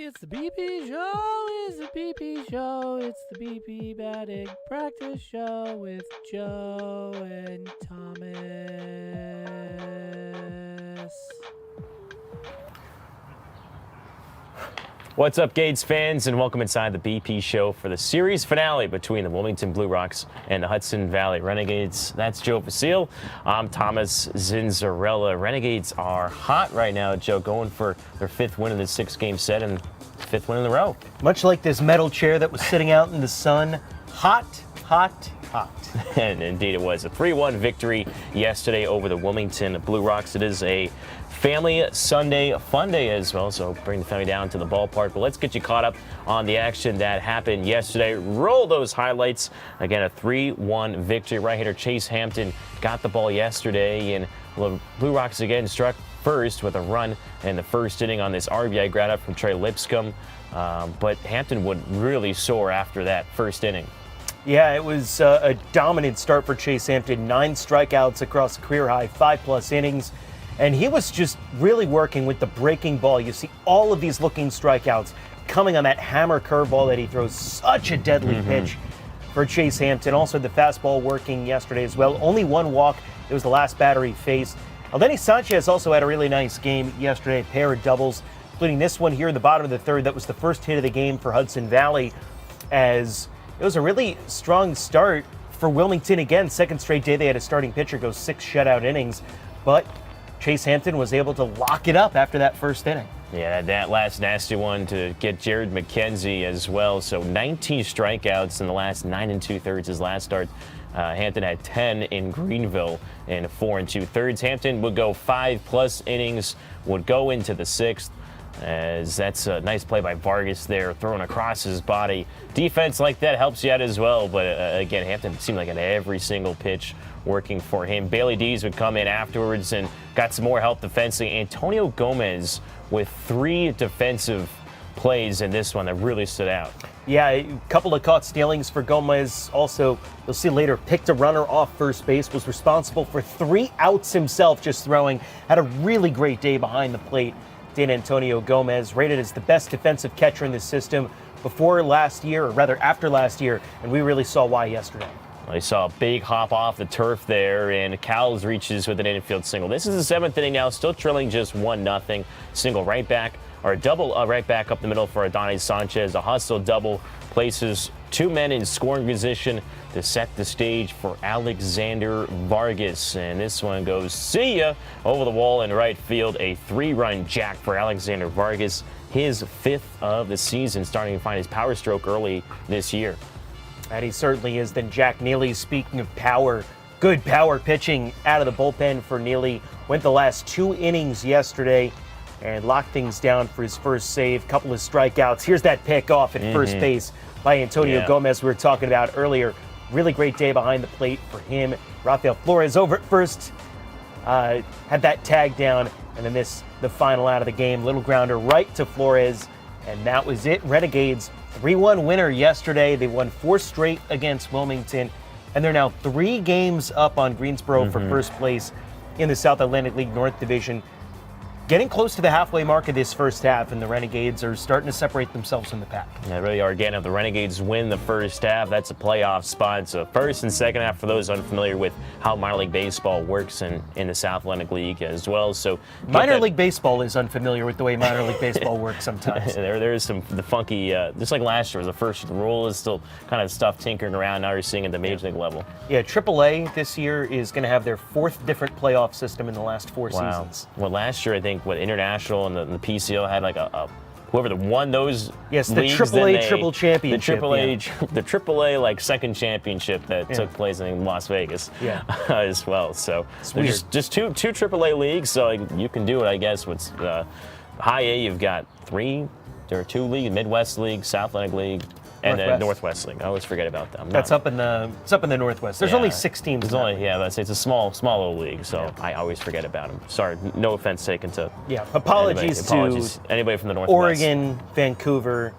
It's the BP show, it's the BP show, it's the BP batting practice show with Joe and Thomas. What's up, Gates fans, and welcome inside the BP show for the series finale between the Wilmington Blue Rocks and the Hudson Valley Renegades. That's Joe Facile. I'm Thomas Zinzarella. Renegades are hot right now, Joe, going for their fifth win in the six-game set and fifth win in a row. Much like this metal chair that was sitting out in the sun, hot, hot, hot. And indeed it was a 3-1 victory yesterday over the Wilmington Blue Rocks. It is a family Sunday fun day as well, so bring the family down to the ballpark. But let's get you caught up on the action that happened yesterday. Roll those highlights. Again, a 3-1 victory. Right-hander Chase Hampton got the ball yesterday, and the Blue Rocks again struck first with a run in the first inning on this RBI ground up from Trey Lipscomb. But Hampton would really soar after that first inning. Yeah, it was a dominant start for Chase Hampton. 9 strikeouts across a career high, 5+ innings. And he was just really working with the breaking ball. You see all of these looking strikeouts coming on that hammer curveball that he throws. Such a deadly pitch for Chase Hampton. Also the fastball working yesterday as well. Only 1 walk. It was the last batter he faced. Aldeni Sanchez also had a really nice game yesterday. A pair of doubles, including this one here in the bottom of the third. That was the first hit of the game for Hudson Valley, as it was a really strong start for Wilmington. Again, second straight day they had a starting pitcher go 6 shutout innings, but Chase Hampton was able to lock it up after that first inning. Yeah, that last nasty one to get Jared McKenzie as well. So 19 strikeouts in the last 9 2/3 his last start. Hampton had 10 in Greenville in 4 2/3. Hampton would go 5+ innings, would go into the 6th. As that's a nice play by Vargas there, throwing across his body. Defense like that helps you out as well, but again, Hampton seemed like at every single pitch working for him. Bailey Dees would come in afterwards and got some more help defensively. Antonio Gomez with 3 defensive plays in this one that really stood out. Yeah, a couple of caught stealings for Gomez. Also, you'll see later, picked a runner off first base, was responsible for 3 outs himself just throwing. Had a really great day behind the plate. Did Antonio Gomez, rated as the best defensive catcher in the system before last year, or rather after last year, and we really saw why yesterday. I saw a big hop off the turf there, and Cowles reaches with an infield single. This is the 7th inning now, still trailing just 1-0. Single right back, or a double right back up the middle for Aldeni Sanchez. A hustle double places 2 men in scoring position to set the stage for Alexander Vargas. And this one goes, see ya, over the wall in right field. A 3-run jack for Alexander Vargas, his 5th of the season, starting to find his power stroke early this year. And he certainly is. Then Jack Neely, speaking of power, good power pitching out of the bullpen for Neely. Went the last 2 innings yesterday and locked things down for his first save. Couple of strikeouts. Here's that pick off at first base by Antonio Gomez we were talking about earlier. Really great day behind the plate for him. Rafael Flores over at first. Had that tag down, and then the final out of the game. Little grounder right to Flores, and that was it. Renegades 3-1 winner yesterday. They won 4 straight against Wilmington, and they're now 3 games up on Greensboro for first place in the South Atlantic League North Division. Getting close to the halfway mark of this first half, and the Renegades are starting to separate themselves from the pack. Yeah, they really are. Again, if the Renegades win the first half, that's a playoff spot. So first and second half, for those unfamiliar with how minor league baseball works in the South Atlantic League as well. So minor league baseball is unfamiliar with the way minor league baseball works sometimes. There is the funky, just like last year was the first. The rule is still kind of stuff tinkering around. Now you're seeing at the major league level. Yeah, AAA this year is going to have their 4th different playoff system in the last 4 seasons. Well, last year I think International and the PCO had like whoever won those the leagues, AAA triple championship. The AAA like second championship that took place in Las Vegas as well. So there's just two AAA leagues, so you can do it, I guess. With High A, you've got 3. There are 2 leagues: Midwest League, South Atlantic League, and then Northwest League. I always forget about them. That's up in the Northwest. There's only 6 teams. There's only it's a small little league, so I always forget about them. Sorry, no offense taken to. Yeah, apologies to anybody from the Northwest. Oregon, Vancouver,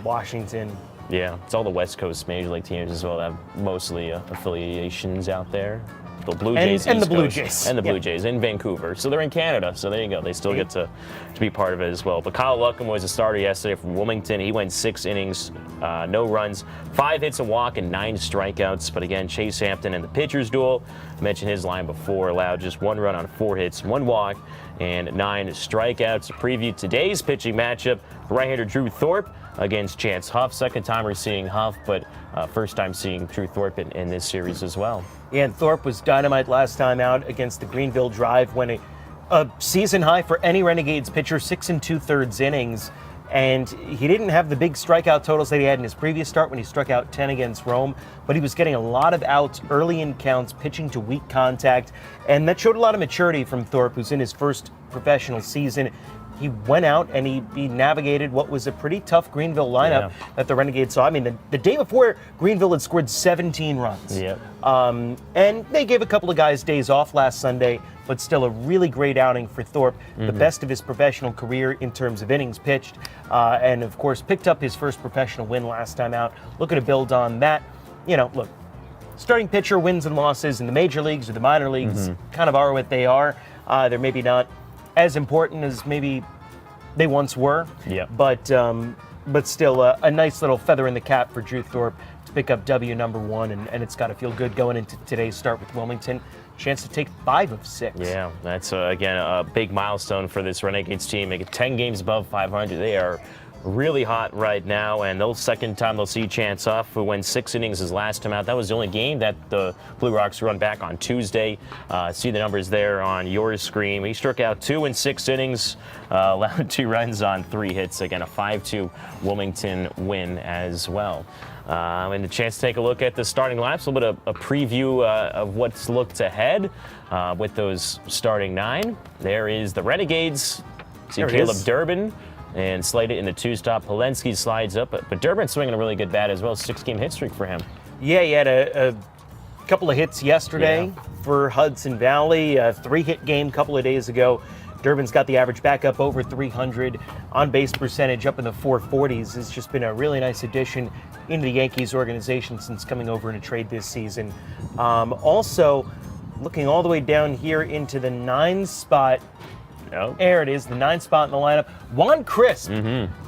Washington. Yeah, it's all the West Coast major league teams as well that have mostly affiliations out there. the Blue Jays. And the East Blue Coast, Jays. And the Blue Jays in Vancouver. So they're in Canada. So there you go. They still get to be part of it as well. But Kyle Luckham was a starter yesterday from Wilmington. He went 6 innings, no runs, 5 hits, a walk, and 9 strikeouts. But again, Chase Hampton and the pitchers duel, I mentioned his line before, allowed just 1 run on 4 hits, 1 walk, and 9 strikeouts. To preview today's pitching matchup, right-hander Drew Thorpe against Chance Huff. Second time we're seeing Huff, but first time seeing Drew Thorpe in this series as well. Yeah, and Thorpe was dynamite last time out against the Greenville Drive, when a season high for any Renegades pitcher, 6 2/3 innings. And he didn't have the big strikeout totals that he had in his previous start when he struck out 10 against Rome, but he was getting a lot of outs early in counts, pitching to weak contact, and that showed a lot of maturity from Thorpe, who's in his first professional season. He went out and he navigated what was a pretty tough Greenville lineup that the Renegades saw. I mean, the day before, Greenville had scored 17 runs. Yep. And they gave a couple of guys days off last Sunday, but still a really great outing for Thorpe. The best of his professional career in terms of innings pitched. And of course, picked up his first professional win last time out. Looking to build on that. You know, look, starting pitcher wins and losses in the major leagues or the minor leagues kind of are what they are. They're maybe not as important as maybe they once were. Yep. But still a nice little feather in the cap for Drew Thorpe to pick up W number 1, and it's got to feel good going into today's start with Wilmington. Chance to take 5 of 6. Yeah, that's again a big milestone for this Renegades team. Making 10 games above 500. They are really hot right now, and the second time they'll see Chance Huff, who went 6 innings his last time out. That was the only game that the Blue Rocks run back on Tuesday. See the numbers there on your screen. He struck out 2 in 6 innings, allowed 2 runs on 3 hits. Again, a 5-2 Wilmington win as well. And a chance to take a look at the starting lineups, a little bit of a preview of what's looked ahead with those starting 9. There is the Renegades. See Caleb Durbin and slated in the 2-stop. Polensky slides up, but Durbin swinging a really good bat as well. 6-game hit streak for him. Yeah, he had a couple of hits yesterday for Hudson Valley. A 3-hit game a couple of days ago. Durbin's got the average back up over 300. On-base percentage up in the 440s. It's just been a really nice addition into the Yankees organization since coming over in a trade this season. Also, looking all the way down here into the 9 spot. There it is, the 9 spot in the lineup. Juan Crisp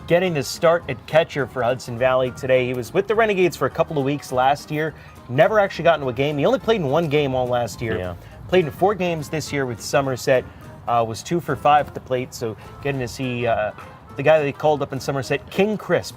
getting the start at catcher for Hudson Valley today. He was with the Renegades for a couple of weeks last year. Never actually got into a game. He only played in 1 game all last year. Yeah. Played in 4 games this year with Somerset. Was 2 for 5 at the plate. So getting to see the guy that they called up in Somerset, King Crisp.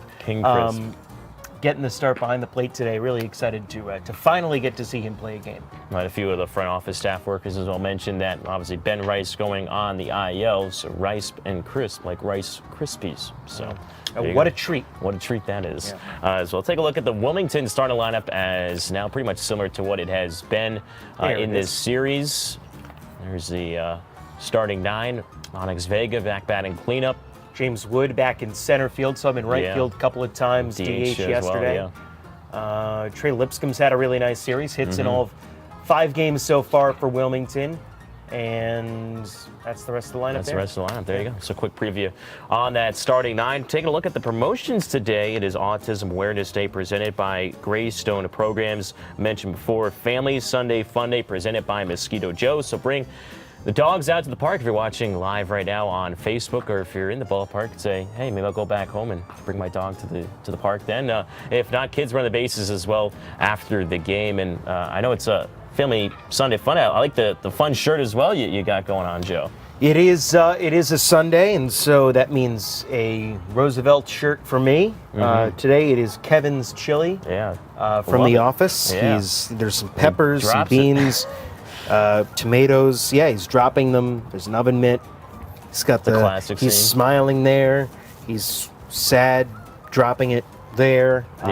Getting the start behind the plate today. Really excited to finally get to see him play a game. Right, a few of the front office staff workers as well mentioned that. Obviously, Ben Rice going on the IL, so Rice and Crisp, like Rice Krispies. So, what a treat. What a treat that is. As well, take a look at the Wilmington starting lineup as now pretty much similar to what it has been in this series. There's the starting 9. Onyx Vega back batting cleanup. James Wood back in center field, so I'm in right field a couple of times. DH yesterday. Well, Trey Lipscomb's had a really nice series. Hits in all of 5 games so far for Wilmington. And that's the rest of the lineup. That's the rest of the lineup. There you go. So quick preview on that starting 9. Taking a look at the promotions today. It is Autism Awareness Day presented by Greystone Programs. Mentioned before, Family Sunday Fun Day presented by Mosquito Joe. So bring the dogs out to the park if you're watching live right now on Facebook, or if you're in the ballpark, say, hey, maybe I'll go back home and bring my dog to the park then. If not, kids run the bases as well after the game. And I know it's a Family Sunday Fun. I like the fun shirt as well you got going on, Joe. It is a Sunday, and so that means a Roosevelt shirt for me. Today it is Kevin's chili from The Office. Yeah. There's some peppers, some beans. Tomatoes, he's dropping them. There's an oven mitt. He's got the classic scene. He's smiling there. He's sad, dropping it there. Do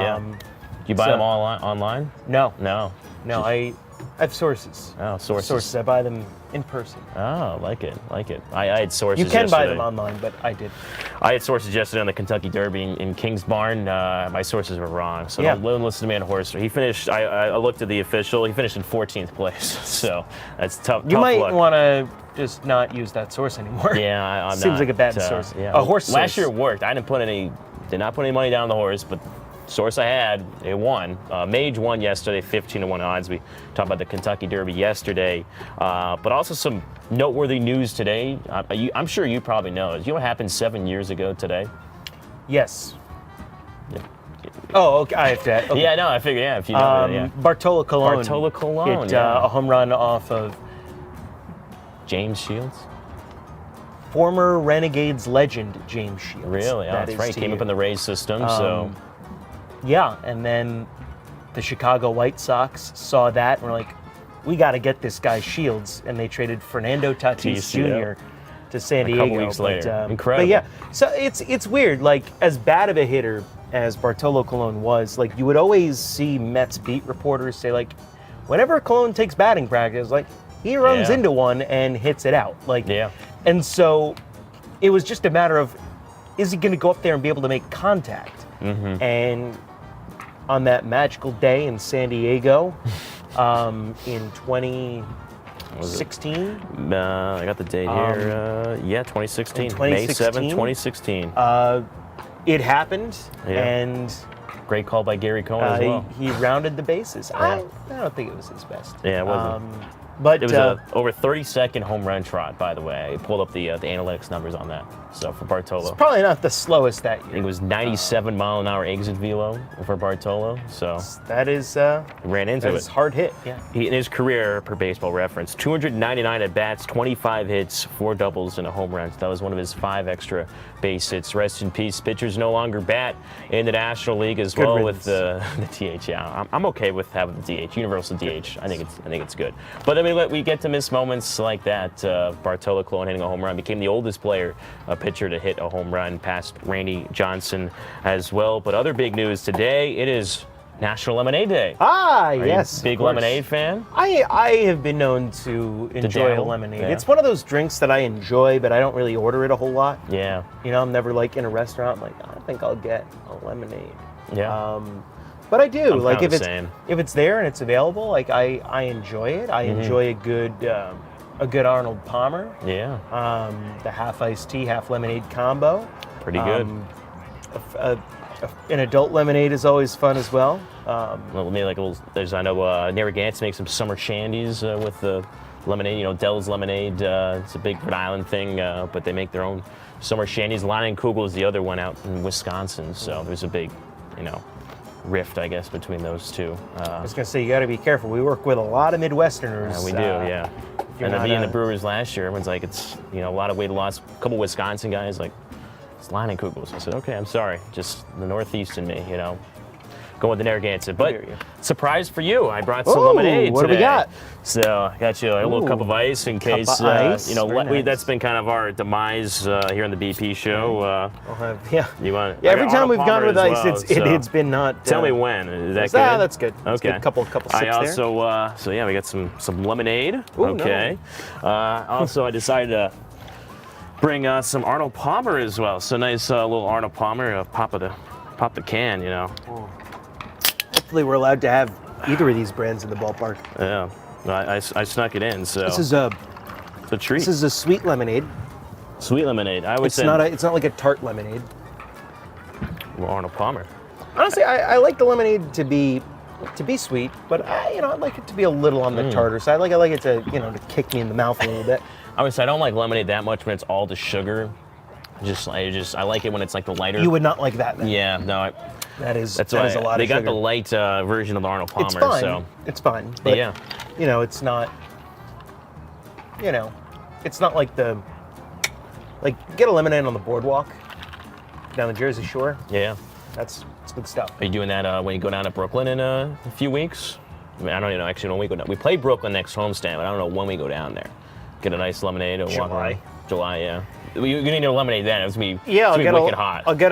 you buy them all online? No. I have sources. Oh, sources. I buy them in person. Oh, like it. I had sources. You can yesterday. buy them online, but I did. I had sources yesterday on the Kentucky Derby in Kings Barn. My sources were wrong, so don't listen to me on horse. He finished. I looked at the official. He finished in 14th place, so that's tough. You might luck. want to just not use that source anymore. Yeah, I'm Seems not, like a bad source. A horse source. Last year it worked. I did not put any money down on the horse, but source I had, it won. Mage won yesterday, 15-1 odds. We talked about the Kentucky Derby yesterday, but also some noteworthy news today. I'm sure you probably know. You know what happened 7 years ago today? Yes. Yeah. Oh, okay. I have to. Okay. Yeah, no, I figure. Yeah, if you know. Yeah. Bartolo Colon. Bartolo Colon. Hit Yeah. a home run off of James Shields. former Renegades legend James Shields. Really? Oh, that's is right. to Came you. up in the Rays system, so. Yeah, and then the Chicago White Sox saw that and were like, we got to get this guy Shields, and they traded Fernando Tatis yeah. Jr. to San A Diego. couple weeks later. Incredible. But yeah, so it's weird. Like, as bad of a hitter as Bartolo Colon was, like, you would always see Mets beat reporters say, like, whenever Colon takes batting practice, like, he runs Yeah. into one and hits it out. Like, Yeah. And so it was just a matter of, is he going to go up there and be able to make contact? Mm-hmm. And on that magical day in San Diego, in 2016, I got the date here. Yeah, 2016. in May 7, 2016, 2016. it happened, Yeah. and Great call by Gary Cohen as well. he rounded the bases. Yeah. I don't think it was his best. Yeah, it wasn't. But It was a over 30-second home run trot, by the way. I pulled up the analytics numbers on that. So for Bartolo, it's probably not the slowest that I year. think it was 97-mile-an-hour exit velo for Bartolo. So That is ran into that it. is hard hit. Yeah. He, in his career, per Baseball Reference, 299 at bats, 25 hits, 4 doubles, and a home run. So that was one of his 5 extra base hits. Rest in peace. Pitchers no longer bat in the National League as Good well riddance. with the DH. Yeah, I'm okay with having the DH, universal DH. I think it's good. But I mean, we get to miss moments like that. Bartolo Colon hitting a home run, became the oldest player, pitcher to hit a home run, past Randy Johnson as well. But other big news today, it is National Lemonade Day. Ah, Are you yes. a big of course. lemonade fan? I have been known to enjoy a dabble? lemonade. Yeah. It's one of those drinks that I enjoy, but I don't really order it a whole lot. Yeah. You know, I'm never like in a restaurant, I'm like, I think I'll get a lemonade. Yeah. But I do. I'm like kinda if the same. it's there and it's available, like I enjoy it. I Mm-hmm. enjoy a good Arnold Palmer. Yeah. The half iced tea, half lemonade combo. Pretty good. An adult lemonade is always fun as well. Well, maybe like a little. There's I know Narragansett makes some summer shandies with the lemonade. You know, Dell's Lemonade. It's a big Rhode Island thing, but they make their own summer shandies. Leinenkugel is the other one out in Wisconsin. So there's a big, rift, I guess, between those two. I was gonna say, you got to be careful. We work with a lot of Midwesterners. We do, yeah. you're And then not being the a- Brewers last year, everyone's like, it's a lot of weight loss. A couple Wisconsin guys like, it's Leinenkugels. I said, okay, I'm sorry, just the Northeast in me, Going with the Narragansett. But hear you. surprise for you, I brought some Ooh, lemonade what do we today. got? So I got you a little cup of ice in case, of ice, very nice. that's been kind of our demise here on the BP show. I'll have, yeah. You want? Yeah, I every got time Arnold we've gone Palmer with as ice, well, it's been not. Tell me when. Is that good? That's good. That's Okay. good. Couple sips I there. also, so yeah, we got some lemonade. Ooh, okay. Also, I decided to bring some Arnold Palmer as well. So nice little Arnold Palmer. Pop the can, Hopefully, we're allowed to have either of these brands in the ballpark. Yeah. I snuck it in, so This is a it's a treat. this is a sweet lemonade. Sweet lemonade. I would It's say not like a tart lemonade. well, Arnold Palmer. Honestly, I like the lemonade to be sweet, but I like it to be a little on the tartar side. I like it to to kick me in the mouth a little bit. I would say I don't like lemonade that much when it's all the sugar. I like it when it's like the lighter. You would not like that, man. Yeah, no. That's why a lot they of got sugar. the light version of the Arnold Palmer. It's fine. So It's fine. But, yeah. it's not. It's not like get a lemonade on the boardwalk down the Jersey Shore. Yeah. It's good stuff. Are you doing that when you go down to Brooklyn in a few weeks? I mean, I don't even know actually when we go down. We play Brooklyn next homestand, but I don't know when we go down there. Get a nice lemonade and walk July. around. July, yeah. You need a lemonade then. It's gonna be Yeah, it's gonna be wicked hot. I'll get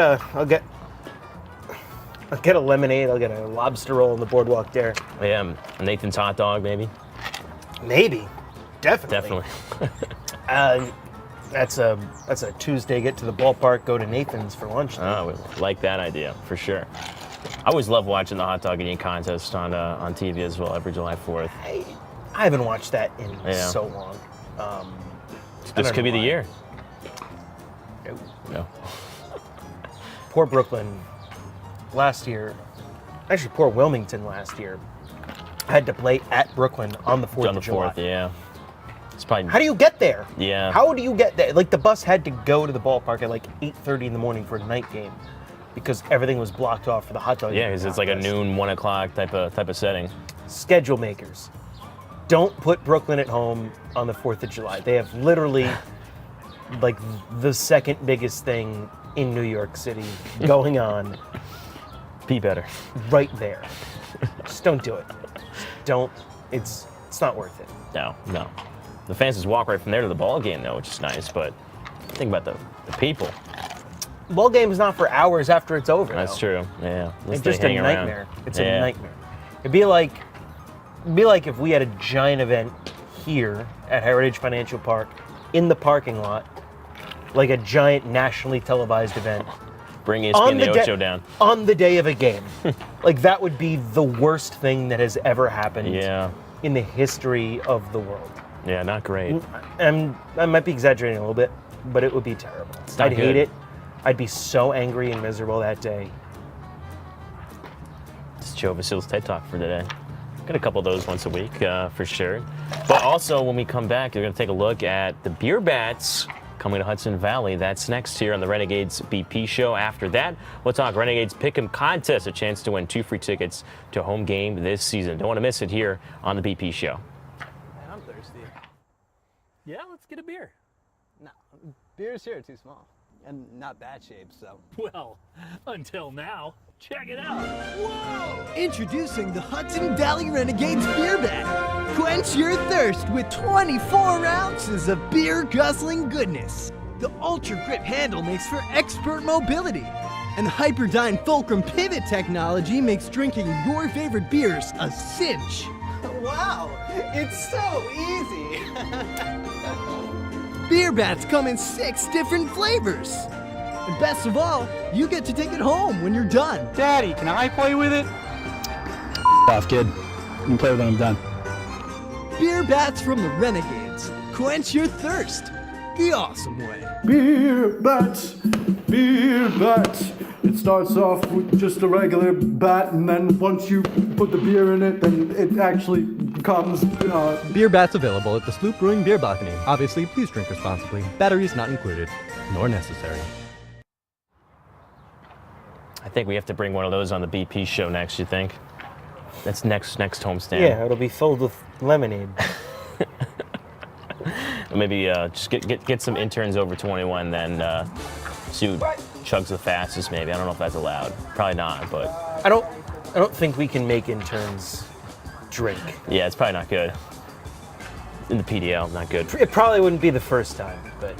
a lemonade. I'll get a lobster roll on the boardwalk there. Yeah, Nathan's hot dog maybe. Maybe, definitely. Definitely. That's a Tuesday. Get to the ballpark. Go to Nathan's for lunch. Oh, we like that idea for sure. I always love watching the hot dog eating contest on TV as well every July 4th. I haven't watched that in Yeah. so long. This could be the year. No. No. Poor Brooklyn last year, actually poor Wilmington last year, had to play at Brooklyn on the 4th On the of July. 4th, yeah. It's probably, How do you get there? Yeah. How do you get there? Like, the bus had to go to the ballpark at like 8:30 in the morning for a night game because everything was blocked off for the hot dog. yeah, because it's like a contest. noon, 1 o'clock type of setting. Schedule makers. Don't put Brooklyn at home on the 4th of July. They have literally like the second biggest thing in New York City going on Be better. right there. Just don't do it. Just don't. It's not worth it. No. The fans just walk right from there to the ball game, though, which is nice. But think about the people. Ball game is not for hours after it's over. That's though. true. Yeah. It's Unless they just a hang around. nightmare. It's Yeah. a nightmare. It'd be like if we had a giant event here at Heritage Financial Park in the parking lot, like a giant nationally televised event Bring ESPN the da- Ocho down. on the day of a game. Like, that would be the worst thing that has ever happened Yeah. in the history of the world. Yeah, not great. I might be exaggerating a little bit, but it would be terrible. not I'd hate good. it. I'd be so angry and miserable that day. It's Joe Vasil's TED Talk for today. Got a couple of those once a week, for sure. But also, when we come back, you're going to take a look at the beer bats coming to Hudson Valley. That's next here on the Renegades BP show. After that, we'll talk Renegades Pick'em Contest, a chance to win 2 free tickets to a home game this season. Don't want to miss it here on the BP show. Man, I'm thirsty. Yeah, let's get a beer. No, beers here are too small and not bad shape, so. Well, until now. Check it out. Whoa! Introducing the Hudson Valley Renegades Beer Bag. Quench your thirst with 24 ounces of beer-guzzling goodness. The Ultra Grip handle makes for expert mobility. And the Hyperdyne Fulcrum Pivot technology makes drinking your favorite beers a cinch. Wow, it's so easy. Beer bats come in 6 different flavors. And best of all, you get to take it home when you're done. Daddy, can I play with it? Off, kid. You can play with it when I'm done. Beer bats from the Renegades. Quench your thirst the awesome way. Beer bats, beer bats. It starts off with just a regular bat, and then once you put the beer in it, then it actually becomes. Beer bats available at the Sloop Brewing Beer Balcony. Obviously, please drink responsibly. Batteries not included, nor necessary. I think we have to bring one of those on the BP show next, you think? That's next homestand. Yeah, it'll be filled with lemonade. Maybe just get some interns over 21, then see who chugs the fastest. Maybe I don't know if that's allowed. Probably not, but I don't think we can make interns drink. yeah, it's probably not good. In the PDL, not good. It probably wouldn't be the first time, but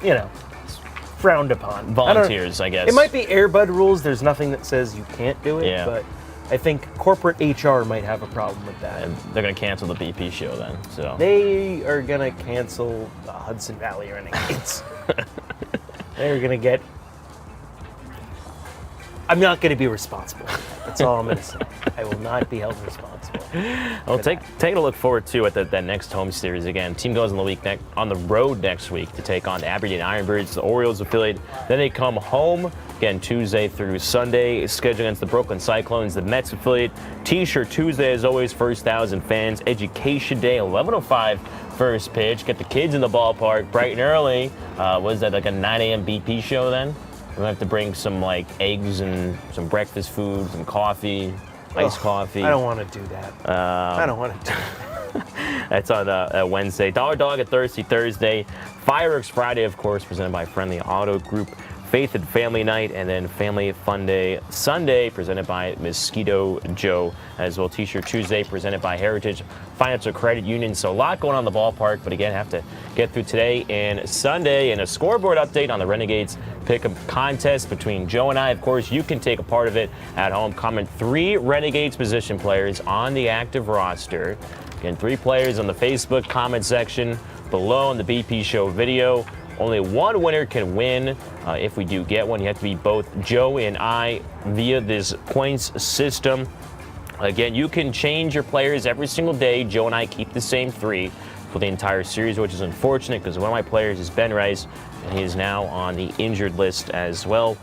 you know, it's frowned upon. Volunteers, I guess. It might be Airbud rules. There's nothing that says you can't do it, Yeah. but I think corporate HR might have a problem with that. And they're gonna cancel the BP show then. So They are gonna cancel the Hudson Valley Renegades. They're gonna get. I'm not gonna be responsible. That's all I'm gonna say. I will not be held responsible. well, take a look forward to at that next home series again. Team goes on the road next week to take on the Aberdeen Ironbirds, the Orioles affiliate. Then they come home again Tuesday through Sunday. Scheduled against the Brooklyn Cyclones, the Mets affiliate. T-shirt Tuesday as always. First 1,000 fans. Education Day 11:05. First pitch. Get the kids in the ballpark bright and early. Was that like a 9 a.m. BP show then? We have to bring some like eggs and some breakfast food, some coffee, iced coffee. I don't want to do that. I don't want to do that. That's on Wednesday. Dollar Dog at Thursday. Fireworks Friday, of course, presented by Friendly Auto Group. Faith and Family Night, and then Family Fun Day Sunday, presented by Mosquito Joe as well. T-shirt Tuesday, presented by Heritage Financial Credit Union. So a lot going on in the ballpark, but again, have to get through today and Sunday. And a scoreboard update on the Renegades Pick'em Contest between Joe and I. Of course, you can take a part of it at home. Comment 3 Renegades position players on the active roster. Again, 3 players on the Facebook comment section below in the BP Show video. Only one winner can win. If we do get one, you have to beat both Joe and I via this points system. Again, you can change your players every single day. Joe and I keep the same 3 for the entire series, which is unfortunate because one of my players is Ben Rice, and he is now on the injured list as well.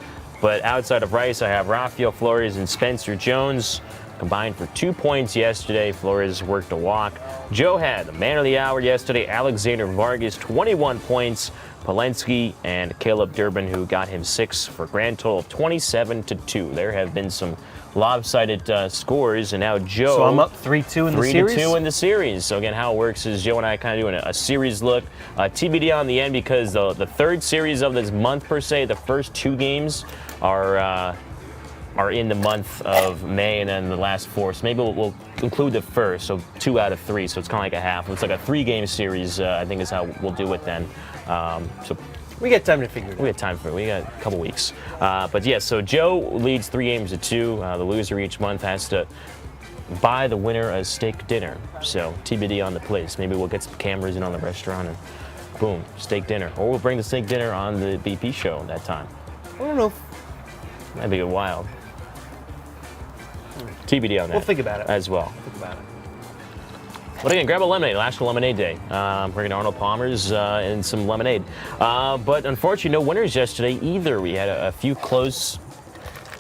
But outside of Rice, I have Rafael Flores and Spencer Jones. Combined for 2 points yesterday. Flores worked a walk. Joe had the man of the hour yesterday, Alexander Vargas, 21 points. Polensky and Caleb Durbin, who got him 6 for a grand total of 27-2. There have been some lopsided scores, and now Joe. So I'm up 3-2 in the series? 3-2 in the series. So again, how it works is Joe and I kind of doing a series look. TBD on the end because the third series of this month, per se, the first 2 games are in the month of May, and then the last 4. So maybe we'll include the first, so 2 out of 3. So it's kind of like a half. It's like a 3-game series, I think is how we'll do it then. So we get time to figure it out. We got time for it. We got a couple weeks. But yeah, so Joe leads 3-2. The loser each month has to buy the winner a steak dinner. So TBD on the place. Maybe we'll get some cameras in on the restaurant and boom, steak dinner. Or we'll bring the steak dinner on the BP show that time. I don't know. That'd be wild. TBD on that. We'll think about it. As well. Think about it. But again, grab a lemonade. National Lemonade Day. Bringing Arnold Palmer's and some lemonade. But unfortunately, no winners yesterday either. We had a few close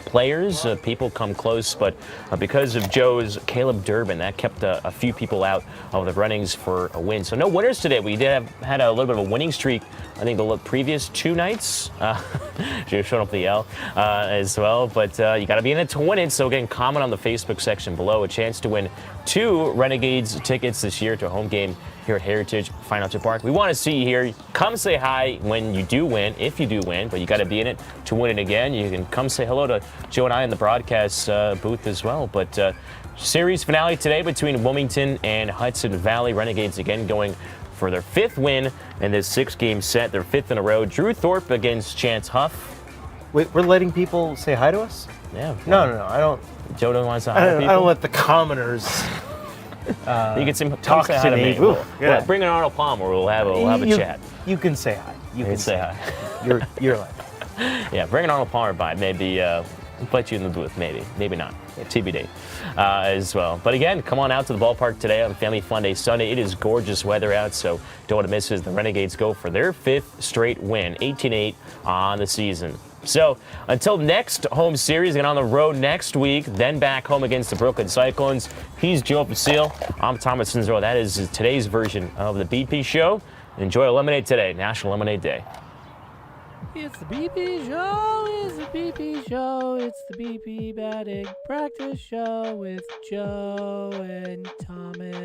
players. People come close, but because of Joe's Caleb Durbin, that kept a few people out of the runnings for a win. So no winners today. We did had a little bit of a winning streak. I think the previous 2 nights. Joe showing up the L as well. But you got to be in it to win it. So again, comment on the Facebook section below. A chance to win 2 Renegades tickets this year to a home game here at Heritage Financial Park. We want to see you here. Come say hi when you do win, if you do win, but you got to be in it to win it again. You can come say hello to Joe and I in the broadcast booth as well. But series finale today between Wilmington and Hudson Valley. Renegades again going for their 5th win in this 6-game set, their 5th in a row. Drew Thorpe against Chance Huff. Wait, we're letting people say hi to us? Yeah. No, I don't. Joe doesn't want to say hi to people? I don't let the commoners you can talk say hi to me. We'll bring in Arnold Palmer. We'll have a chat. You can say hi. You can say hi. You're like. Yeah, bring in Arnold Palmer by. Maybe put you in the booth. Maybe not. TBD as well. But again, come on out to the ballpark today on Family Fun Day Sunday. It is gorgeous weather out, so don't want to miss it as the Renegades go for their 5th straight win, 18-8 on the season. So until next home series and on the road next week, then back home against the Brooklyn Cyclones. He's Joe Facile. I'm Thomas Sinzero. That is today's version of the BP Show. Enjoy a lemonade today, National Lemonade Day. It's the BP Show, it's the BP Show, it's the BP batting practice show with Joe and Thomas.